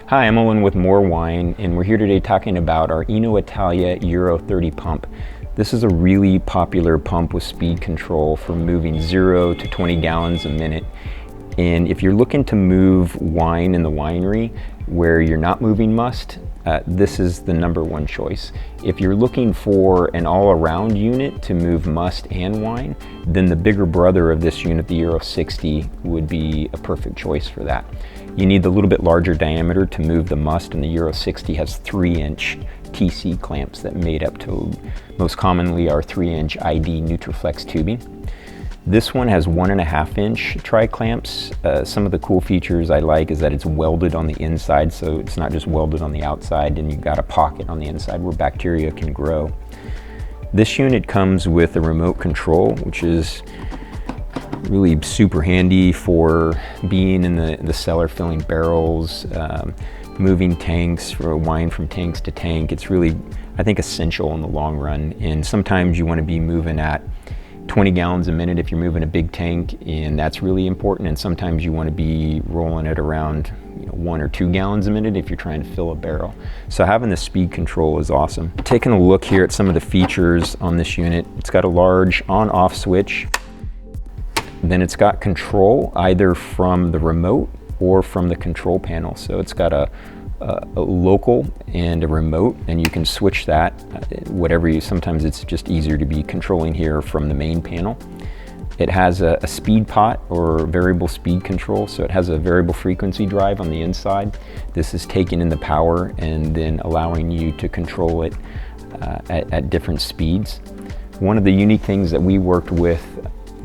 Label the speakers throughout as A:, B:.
A: Hi, I'm Owen with MoreWine, and we're here today talking about our Eno Italia Euro 30 pump. This is a really popular pump with speed control for moving 0 to 20 gallons a minute. And if you're looking to move wine in the winery where you're not moving must, this is the #1 choice. If you're looking for an all-around unit to move must and wine, then the bigger brother of this unit, the Euro 60, would be a perfect choice for that. You need the little bit larger diameter to move the must, and the Euro 60 has 3-inch TC clamps that made up to most commonly our 3-inch ID Nutraflex tubing. This one has 1.5-inch tri-clamps. Some of the cool features I like is that it's welded on the inside, so it's not just welded on the outside, and you've got a pocket on the inside where bacteria can grow. This unit comes with a remote control, which is really super handy for being in the cellar, filling barrels, moving tanks for wine from tanks to tank. It's really, I think, essential in the long run. And sometimes you want to be moving at 20 gallons a minute if you're moving a big tank, and that's really important. And sometimes you want to be rolling it around 1 or 2 gallons a minute if you're trying to fill a barrel. So having the speed control is awesome. Taking a look here at some of the features on this unit, it's got a large on-off switch. Then it's got control either from the remote or from the control panel. So it's got a local and a remote, and you can switch that sometimes it's just easier to be controlling here from the main panel. It has a speed pot or variable speed control, so it has a variable frequency drive on the inside. This is taking in the power and then allowing you to control it at different speeds. One of the unique things that we worked with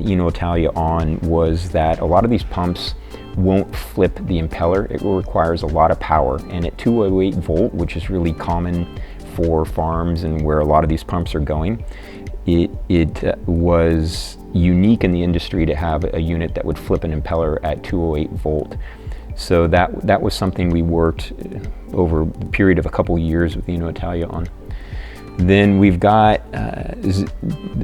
A: Eno Italia on was that a lot of these pumps won't flip the impeller. It requires a lot of power, and at 208 volt, which is really common for farms and where a lot of these pumps are going, it was unique in the industry to have a unit that would flip an impeller at 208 volt. So that was something we worked over a period of a couple years with Eno Italia on. Then we've got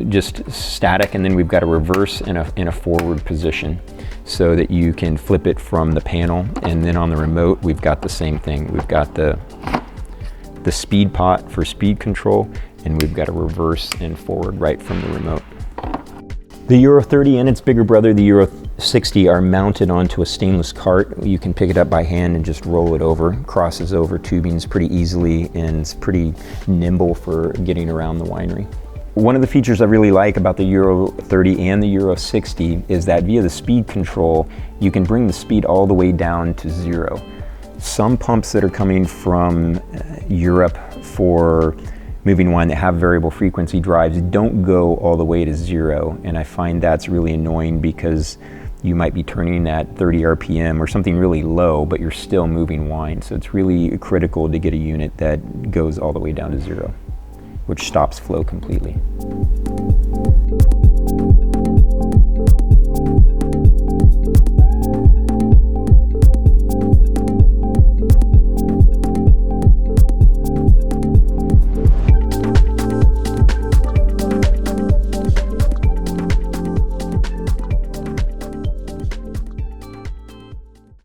A: just static, and then we've got a reverse and a forward position so that you can flip it from the panel. And then on the remote, we've got the same thing. We've got the speed pot for speed control, and we've got a reverse and forward right from the remote. The Euro 30 and its bigger brother, the Euro 60, are mounted onto a stainless cart. You can pick it up by hand and just roll it over. Crosses over tubings pretty easily, and it's pretty nimble for getting around the winery. One of the features I really like about the Euro 30 and the Euro 60 is that via the speed control, you can bring the speed all the way down to 0. Some pumps that are coming from Europe for moving wine that have variable frequency drives don't go all the way to 0, and I find that's really annoying because you might be turning at 30 RPM or something really low, but you're still moving wine. So it's really critical to get a unit that goes all the way down to 0, which stops flow completely.